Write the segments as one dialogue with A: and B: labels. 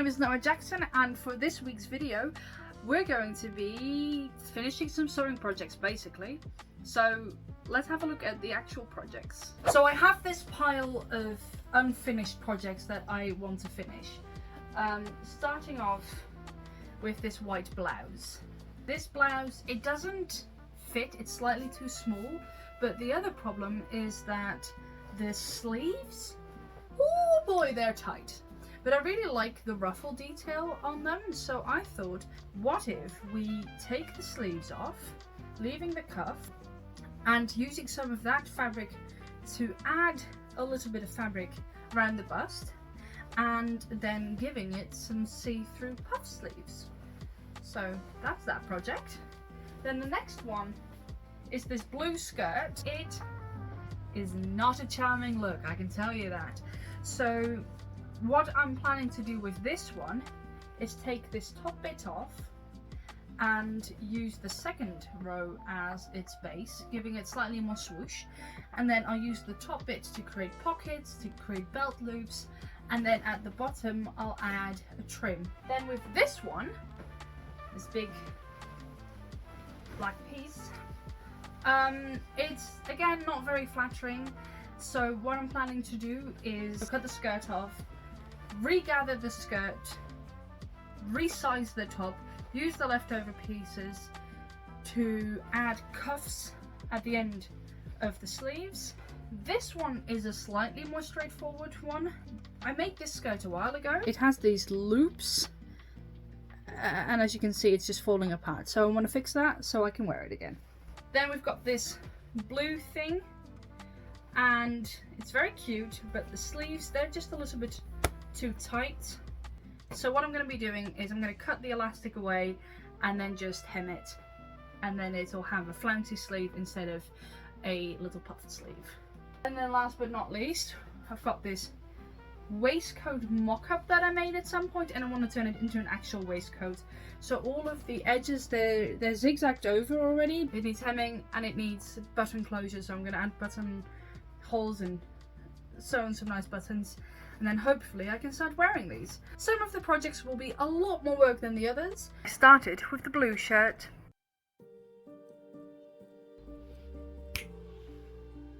A: name is Noah Jackson, and for this week's video we're going to be finishing some sewing projects basically. So let's have a look at the actual projects. So I have this pile of unfinished projects that I want to finish. Starting off with this white blouse. This blouse, it doesn't fit, it's slightly too small, but the other problem is that the sleeves, oh boy, they're tight. But I really like the ruffle detail on them, so I thought, what if we take the sleeves off, leaving the cuff, and using some of that fabric to add a little bit of fabric around the bust, and then giving it some see-through puff sleeves. So that's that project. Then the next one is this blue skirt. It is not a charming look, I can tell you that. So what I'm planning to do with this one is take this top bit off and use the second row as its base, giving it slightly more swoosh, and then I'll use the top bit to create pockets, to create belt loops, and then at the bottom I'll add a trim. Then with this one, this big black piece, it's again not very flattering, so what I'm planning to do is cut the skirt off, regather the skirt, resize the top, use the leftover pieces to add cuffs at the end of the sleeves. This one is a slightly more straightforward one. I made this skirt a while ago. It has these loops, and as you can see, it's just falling apart. So I want to fix that so I can wear it again. Then we've got this blue thing, and it's very cute, but the sleeves, they're just a little bit too tight. So what I'm going to be doing is I'm going to cut the elastic away and then just hem it, and then it'll have a flouncy sleeve instead of a little puffed sleeve. And then last but not least, I've got this waistcoat mock-up that I made at some point, and I want to turn it into an actual waistcoat. So all of the edges, they're zigzagged over already. It needs hemming and it needs button closure, so I'm going to add button holes and sew on some nice buttons, and then hopefully I can start wearing these. Some of the projects will be a lot more work than the others. I started with the blue shirt.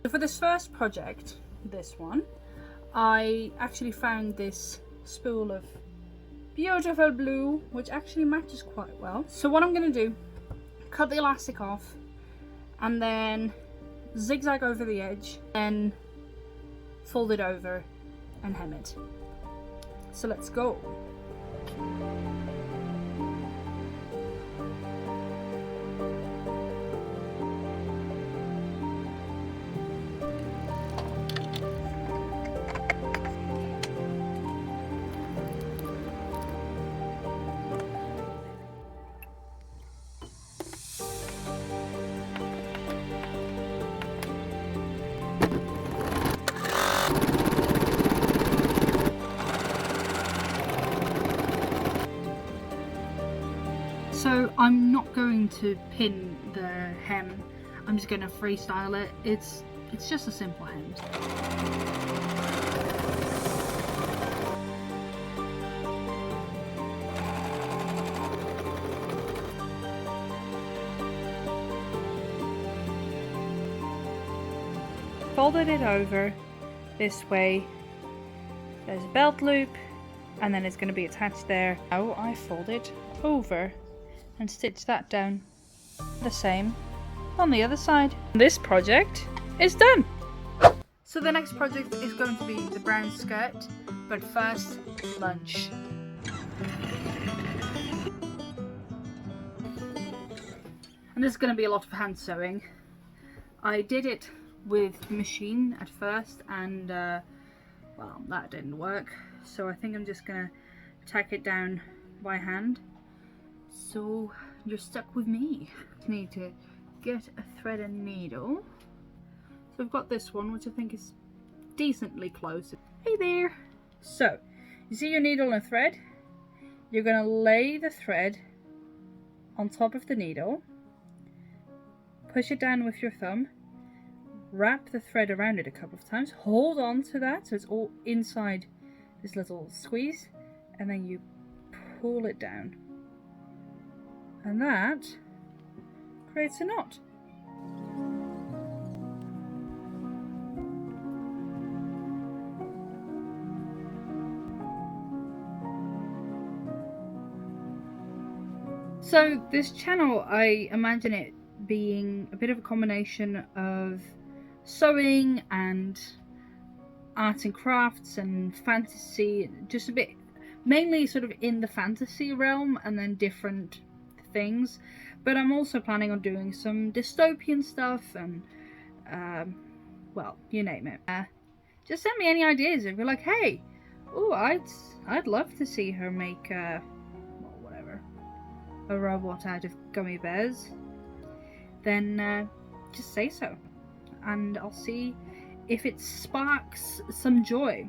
A: So for this first project, this one, I actually found this spool of beautiful blue, which actually matches quite well. So what I'm going to do, cut the elastic off and then zigzag over the edge, then fold it over and hem it. So let's go. So I'm not going to pin the hem, I'm just going to freestyle it. It's just a simple hem. Folded it over this way, there's a belt loop, and then it's going to be attached there. Now I fold it over and stitch that down the same on the other side. This project is done. So the next project is going to be the brown skirt, but first, lunch. And this is going to be a lot of hand sewing. I did it with the machine at first, and well, that didn't work, so I think I'm just gonna tack it down by hand. So you're stuck with me. I need to get a thread and needle. So I've got this one, which I think is decently close. Hey there! So, you see your needle and thread? You're going to lay the thread on top of the needle, push it down with your thumb, wrap the thread around it a couple of times, hold on to that so it's all inside this little squeeze, and then you pull it down. And that creates a knot. So this channel, I imagine it being a bit of a combination of sewing and art and crafts and fantasy, just a bit, mainly sort of in the fantasy realm, and then different things. But I'm also planning on doing some dystopian stuff and well, you name it. Just send me any ideas if you're like, hey, oh, I'd love to see her make well, whatever, a robot out of gummy bears. Then just say so, and I'll see if it sparks some joy.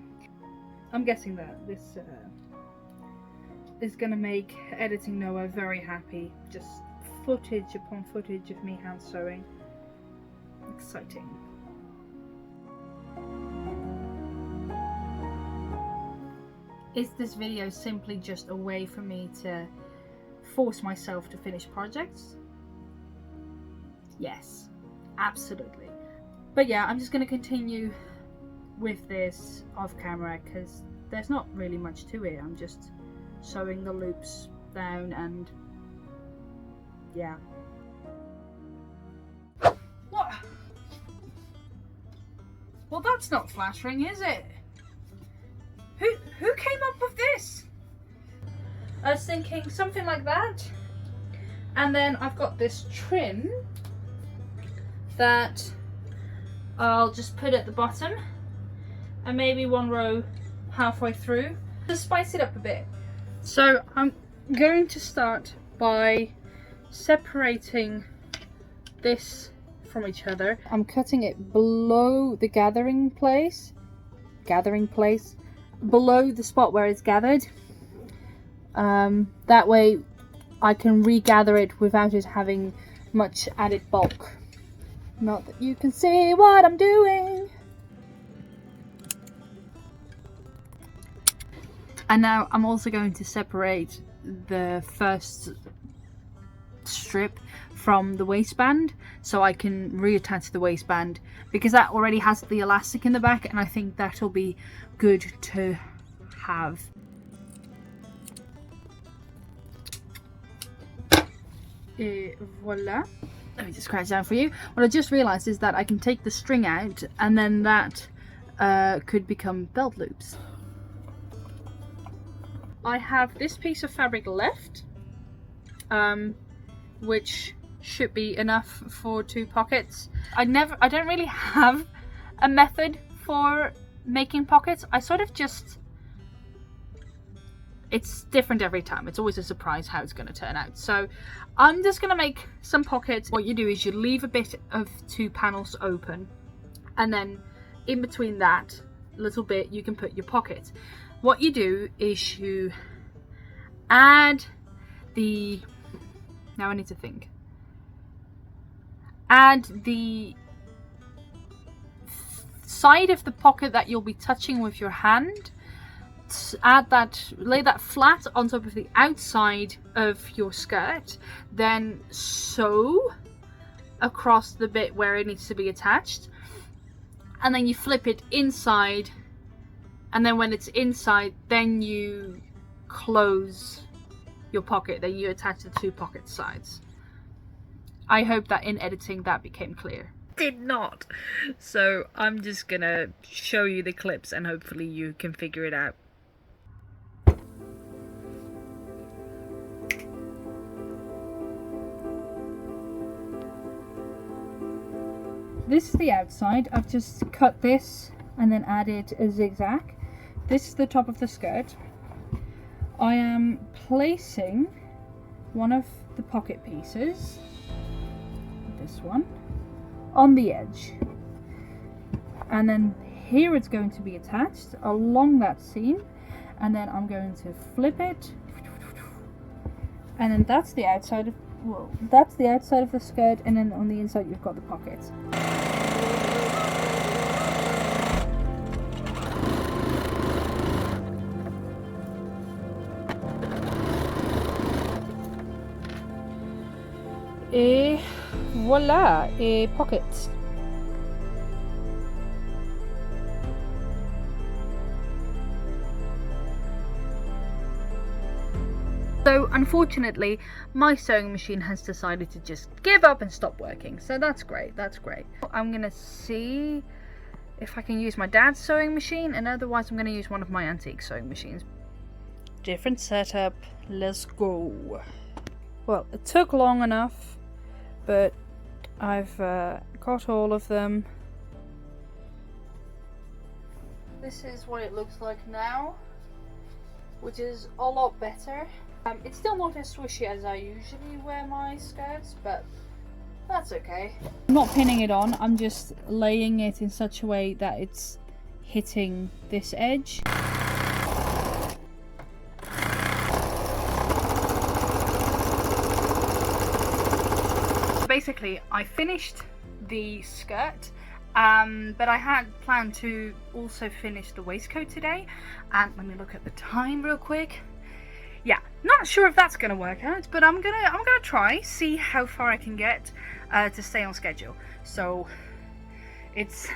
A: I'm guessing that this is gonna make editing Noah very happy. Just footage upon footage of me hand sewing. Exciting. Is this video simply just a way for me to force myself to finish projects? Yes, absolutely. But yeah, I'm just going to continue with this off camera because there's not really much to it. I'm just sewing the loops down and yeah. What? Well, that's not flattering, is it? Who came up with this? I was thinking something like that. And then I've got this trim that I'll just put at the bottom and maybe one row halfway through to spice it up a bit. So I'm going to start by separating this from each other. I'm cutting it below the gathering place, below the spot where it's gathered. That way I can regather it without it having much added bulk. Not that you can see what I'm doing. And now I'm also going to separate the first strip from the waistband so I can reattach the waistband, because that already has the elastic in the back and I think that'll be good to have. Et voila. Let me just crouch down for you. What I just realised is that I can take the string out and then that could become belt loops. I have this piece of fabric left, which should be enough for 2 pockets. I don't really have a method for making pockets. I sort of just, it's different every time. It's always a surprise how it's going to turn out. So I'm just going to make some pockets. What you do is you leave a bit of 2 panels open, and then in between that little bit you can put your pocket. What you do is you add the, now I need to think, add the side of the pocket that you'll be touching with your hand. Add that, lay that flat on top of the outside of your skirt, then sew across the bit where it needs to be attached, and then you flip it inside, and then when it's inside then you close your pocket, then you attach the 2 pocket sides. I hope that in editing that became clear. Did not. So I'm just gonna show you the clips and hopefully you can figure it out. This is the outside. I've just cut this and then added a zigzag. This is the top of the skirt. I am placing one of the pocket pieces, this one, on the edge, and then here it's going to be attached along that seam, and then I'm going to flip it, and then that's the outside of, well, that's the outside of the skirt, and then on the inside you've got the pockets. Et voilà, a pocket. So unfortunately, my sewing machine has decided to just give up and stop working. So that's great, that's great. I'm gonna see if I can use my dad's sewing machine, and otherwise I'm gonna use one of my antique sewing machines. Different setup, let's go. Well, it took long enough, but I've got all of them. This is what it looks like now, which is a lot better. It's still not as swishy as I usually wear my skirts, but that's okay. I'm not pinning it on, I'm just laying it in such a way that it's hitting this edge. Basically, I finished the skirt, but I had planned to also finish the waistcoat today. And let me look at the time real quick. Yeah, not sure if that's gonna work out, but I'm gonna try, see how far I can get to stay on schedule. So it's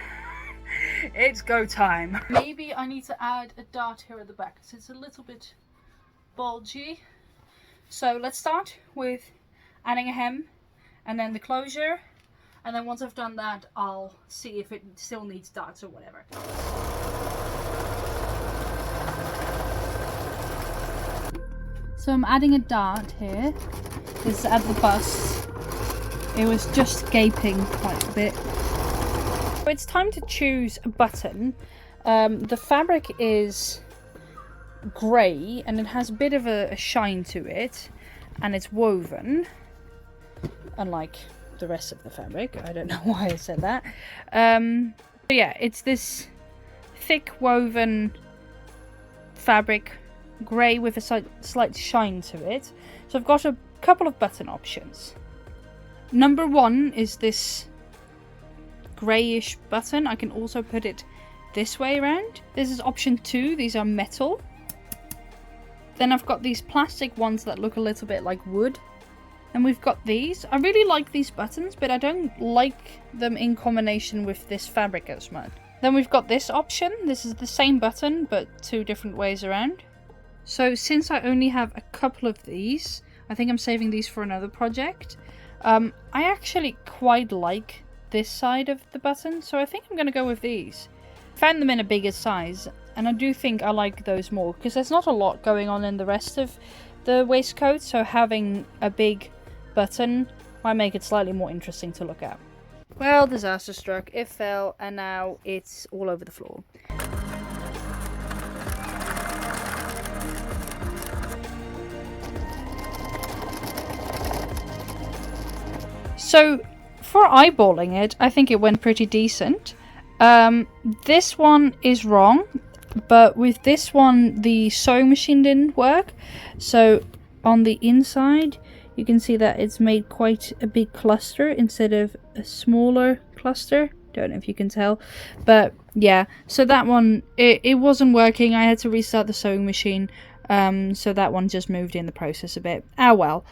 A: go time. Maybe I need to add a dart here at the back because it's a little bit bulgy. So let's start with adding a hem and then the closure, and then once I've done that, I'll see if it still needs darts or whatever. So I'm adding a dart here. This is at the bust. It was just gaping quite a bit. So it's time to choose a button. The fabric is grey and it has a bit of a shine to it, and it's woven, unlike the rest of the fabric. I don't know why I said that. But yeah, it's this thick woven fabric, grey with a slight shine to it. So I've got a couple of button options. Number one is this greyish button. I can also put it this way around. This is option 2. These are metal. Then I've got these plastic ones that look a little bit like wood. And we've got these. I really like these buttons, but I don't like them in combination with this fabric as much. Then we've got this option. This is the same button, but 2 different ways around. So since I only have a couple of these, I think I'm saving these for another project. I actually quite like this side of the button, so I think I'm going to go with these. Found them in a bigger size, and I do think I like those more, because there's not a lot going on in the rest of the waistcoat, so having a big button might make it slightly more interesting to look at. Well, disaster struck, it fell, and now it's all over the floor. So, for eyeballing it, I think it went pretty decent. This one is wrong, but with this one, the sewing machine didn't work. So, on the inside, you can see that it's made quite a big cluster instead of a smaller cluster. Don't know if you can tell, but yeah. So that one, it wasn't working. I had to restart the sewing machine. So that one just moved in the process a bit. Ah well.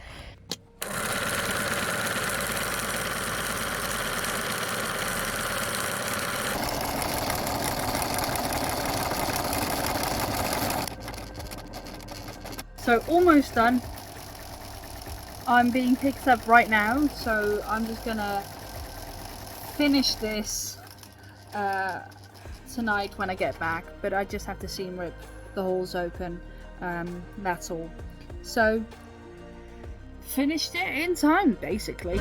A: So almost done. I'm being picked up right now, so I'm just gonna finish this tonight when I get back, but I just have to seam rip the holes open, that's all. So finished it in time, basically.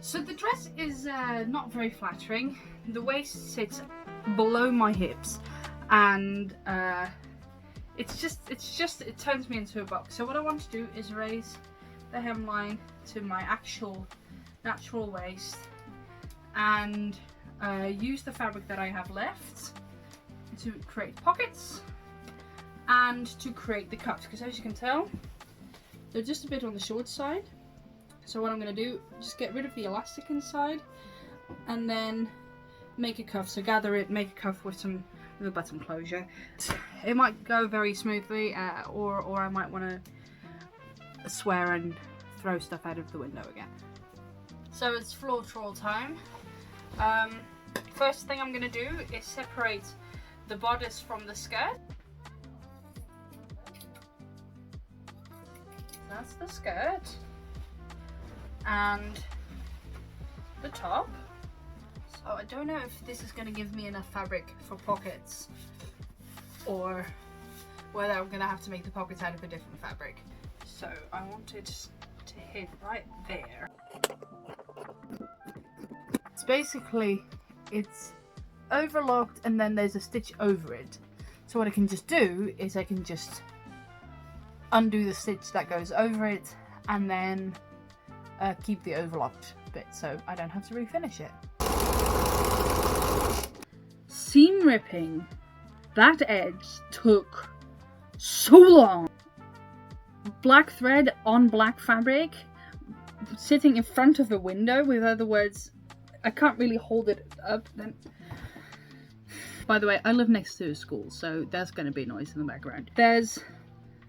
A: So the dress is not very flattering. The waist sits below my hips, and it turns me into a box. So what I want to do is raise the hemline to my actual natural waist, and use the fabric that I have left to create pockets and to create the cups, because as you can tell, they're just a bit on the short side. So what I'm going to do, just get rid of the elastic inside, and then make a cuff. So gather it, make a cuff with a button closure. It might go very smoothly, or I might want to swear and throw stuff out of the window again. So it's floor trawl time. First thing I'm going to do is separate the bodice from the skirt. That's the skirt and the top. So I don't know if this is going to give me enough fabric for pockets, or whether I'm going to have to make the pockets out of a different fabric. So I want it to hit right there. It's basically, it's overlocked and then there's a stitch over it. So what I can just do is I can just undo the stitch that goes over it and then keep the overlocked bit, so I don't have to refinish it. Seam ripping, that edge took so long. Black thread on black fabric, sitting in front of a window, with other words, I can't really hold it up then. By the way, I live next to a school, so there's going to be noise in the background. There's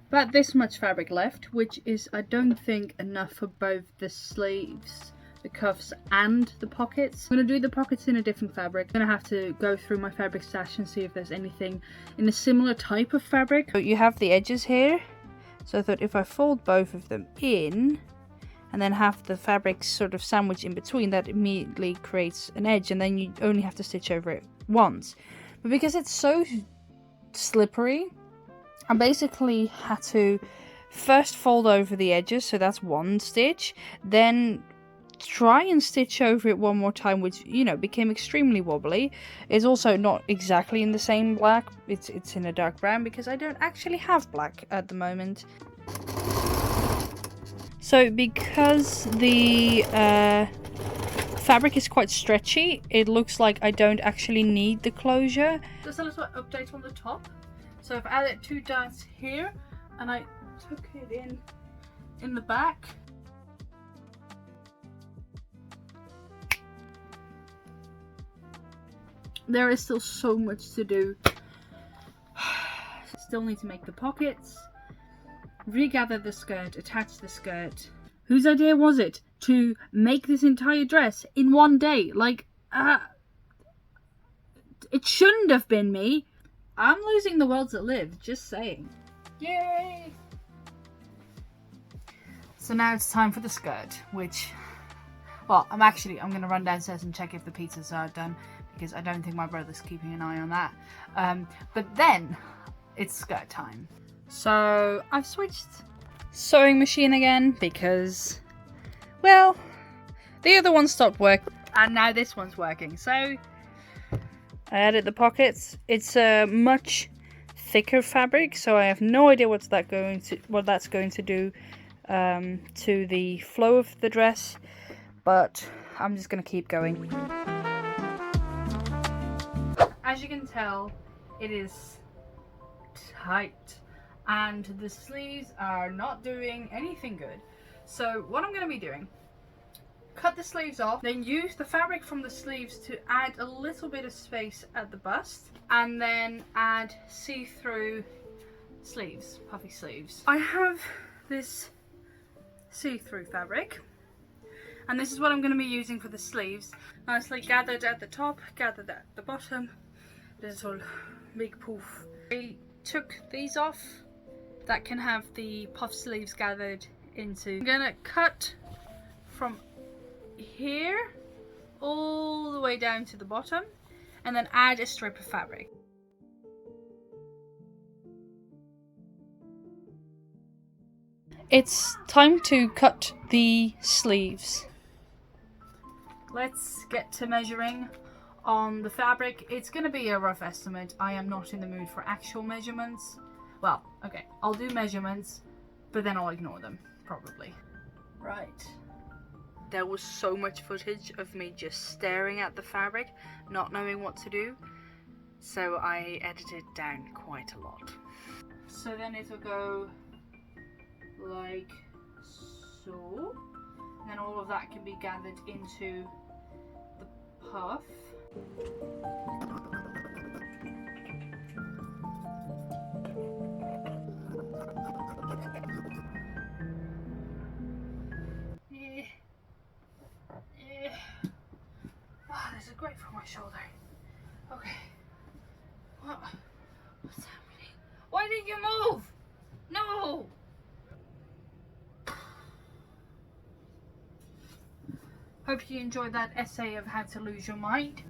A: about this much fabric left, which is, I don't think, enough for both the sleeves, the cuffs and the pockets. I'm going to do the pockets in a different fabric. I'm going to have to go through my fabric stash and see if there's anything in a similar type of fabric. So you have the edges here, so I thought if I fold both of them in and then have the fabric sort of sandwiched in between, that immediately creates an edge, and then you only have to stitch over it once. But because it's so slippery, I basically had to first fold over the edges, so that's one stitch, then try and stitch over it one more time, which, you know, became extremely wobbly. It's also not exactly in the same black, it's in a dark brown, because I don't actually have black at the moment. So because the fabric is quite stretchy, it looks like I don't actually need the closure. Just a little update on the top. So I've added 2 dots here, and I took it in the back. There is still so much to do. Still need to make the pockets, regather the skirt, attach the skirt. Whose idea was it to make this entire dress in one day? Like, it shouldn't have been me. I'm losing the worlds that live, just saying. Yay! So now it's time for the skirt, which, well, I'm going to run downstairs and check if the pizzas are done, because I don't think my brother's keeping an eye on that. But then it's skirt time. So I've switched sewing machine again because, well, the other one stopped working and now this one's working. So I added the pockets. It's a much thicker fabric, so I have no idea what that's going to do to the flow of the dress, but I'm just gonna keep going. As you can tell, it is tight and the sleeves are not doing anything good. So what I'm going to be doing, cut the sleeves off, then use the fabric from the sleeves to add a little bit of space at the bust, and then add see-through sleeves, puffy sleeves. I have this see-through fabric, and this is what I'm going to be using for the sleeves. Nicely gathered at the top, gathered at the bottom. Little big poof. I took these off. That can have the puff sleeves gathered into. I'm gonna cut from here all the way down to the bottom and then add a strip of fabric. It's time to cut the sleeves. Let's get to measuring on the fabric. It's going to be a rough estimate. I am not in the mood for actual measurements. Well, okay, I'll do measurements, but then I'll ignore them, probably. Right. There was so much footage of me just staring at the fabric, not knowing what to do, so I edited down quite a lot. So then it'll go like so, and then all of that can be gathered into the puff. this is great for my shoulder. Okay. What's happening? Why did you move? No! Hope you enjoyed that essay of how to lose your mind.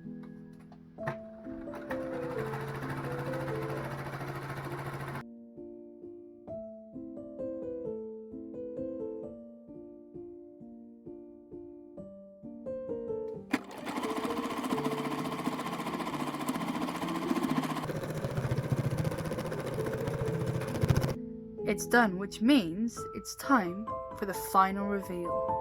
A: It's done, which means it's time for the final reveal.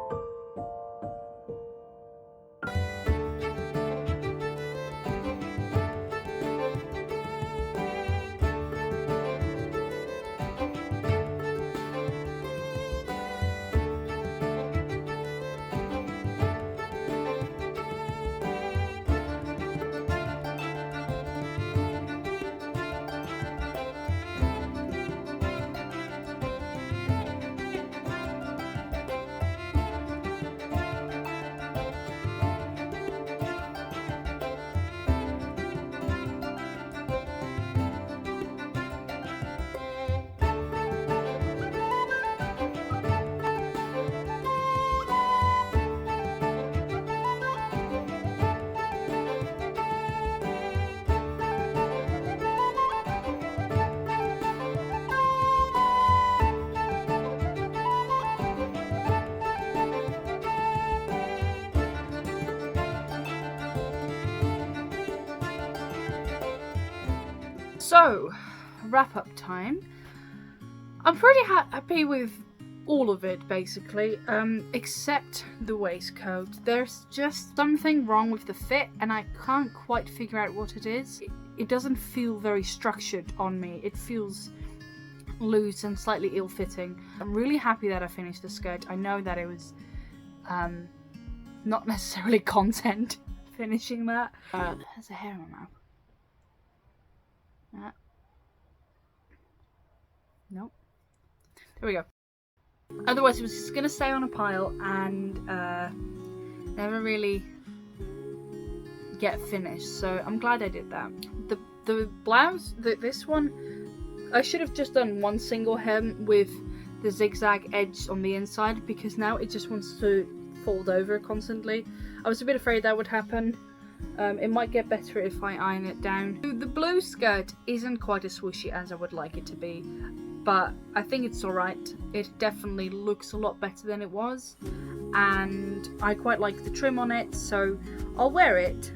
A: So, wrap up time. I'm pretty happy with all of it basically, except the waistcoat. There's just something wrong with the fit and I can't quite figure out what it is. It doesn't feel very structured on me. It feels loose and slightly ill-fitting. I'm really happy that I finished the skirt. I know that it was not necessarily content finishing that. There's a hair in my mouth. Nope. There we go. Otherwise it was just gonna stay on a pile and never really get finished, so I'm glad I did that. The blouse, this one, I should have just done one single hem with the zigzag edge on the inside, because now it just wants to fold over constantly. I was a bit afraid that would happen. It might get better if I iron it down. The blue skirt isn't quite as swooshy as I would like it to be, but I think it's alright. It definitely looks a lot better than it was, and I quite like the trim on it, so I'll wear it,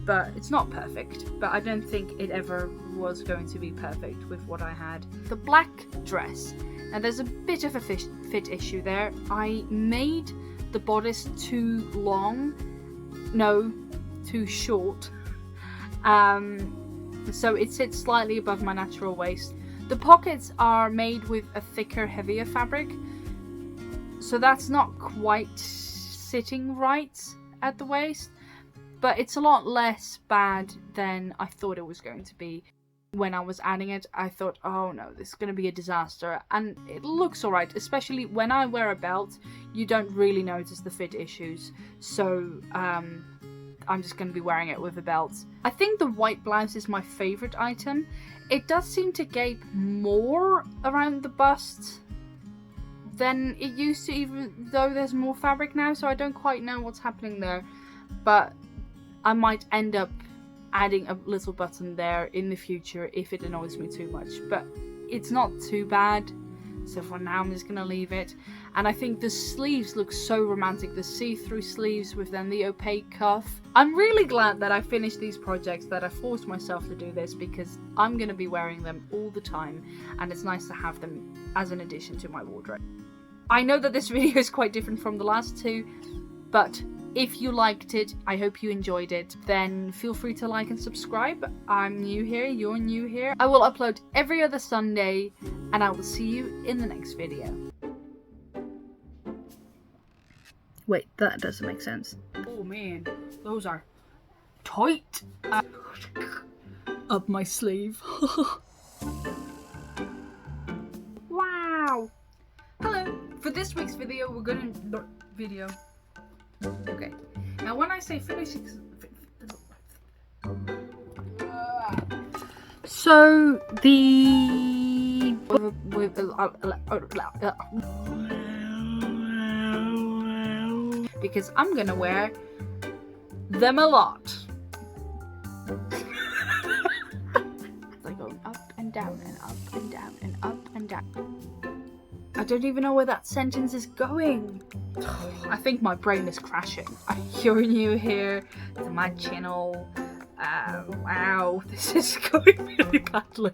A: but it's not perfect. But I don't think it ever was going to be perfect with what I had. The black dress, now there's a bit of a fit issue there. I made the bodice too long, no, too short, so it sits slightly above my natural waist. The pockets are made with a thicker, heavier fabric, so that's not quite sitting right at the waist, but it's a lot less bad than I thought it was going to be. When I was adding it, I thought, oh no, this is going to be a disaster, and it looks alright, especially when I wear a belt. You don't really notice the fit issues, so I'm just going to be wearing it with a belt. I think the white blouse is my favourite item. It does seem to gape more around the bust than it used to, even though there's more fabric now, so I don't quite know what's happening there. But I might end up adding a little button there in the future if it annoys me too much. But it's not too bad, so for now I'm just going to leave it. And I think the sleeves look so romantic, the see-through sleeves with then the opaque cuff. I'm really glad that I finished these projects, that I forced myself to do this, because I'm going to be wearing them all the time, and it's nice to have them as an addition to my wardrobe. I know that this video is quite different from the last two, but if you liked it, I hope you enjoyed it, then feel free to like and subscribe. I'm new here, you're new here. I will upload every other Sunday, and I will see you in the next video. Wait, that doesn't make sense. Oh man, those are tight. Up my sleeve. Wow. Hello. For this week's video, we're gonna Okay. Now, when I say finishing So because I'm gonna wear them a lot. They're going up and down and up and down and up and down. I don't even know where that sentence is going. I think my brain is crashing. If you're new here to my channel, wow, this is going really badly.